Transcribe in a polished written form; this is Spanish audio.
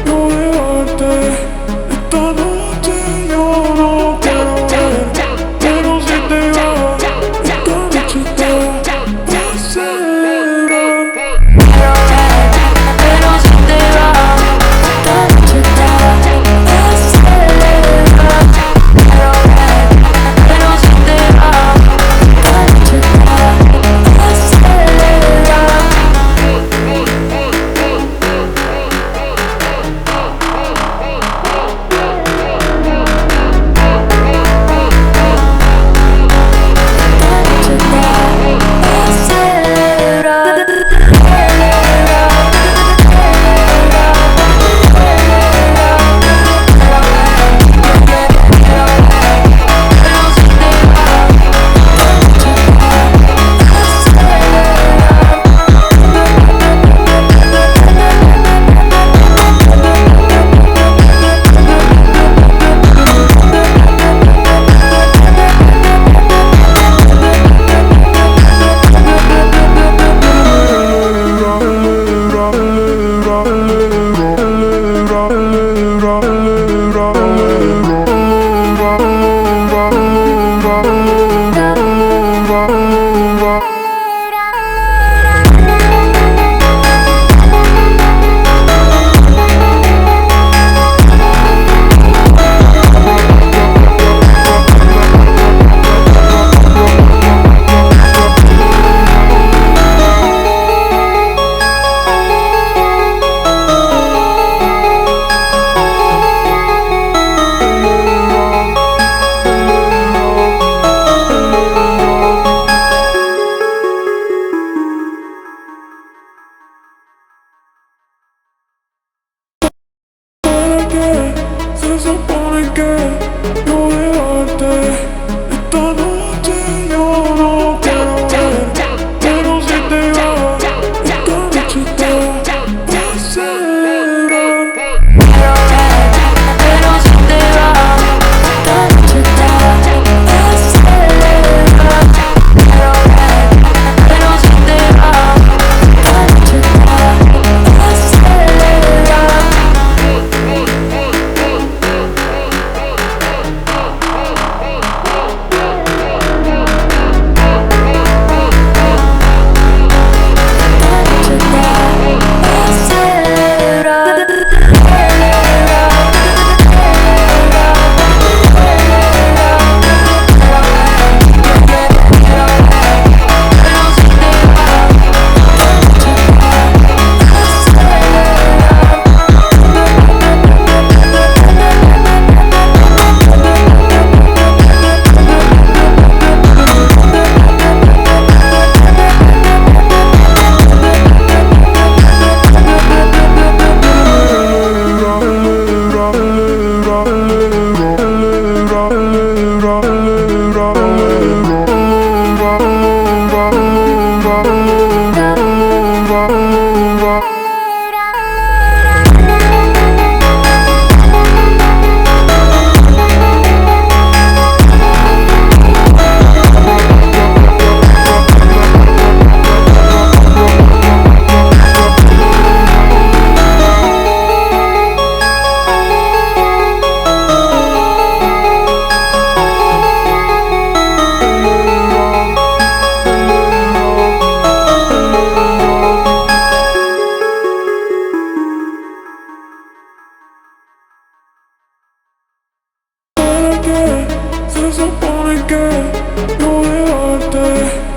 no dejarte. Esta noche yo no quiero ver, pero si te vas, esta noche te va a celebrar. Pero si te vas, esta noche te va a celebrar. Pero si te vas, esta noche te va a celebrar. Se supone que no dejarte. Esta noche yo no quiero ver, pero si te vas, esta noche te va a celebrar. Pero si te vas, esta noche te va a celebrar. Pero si te vas, esta noche te va a celebrar. Se supone que no dejarte.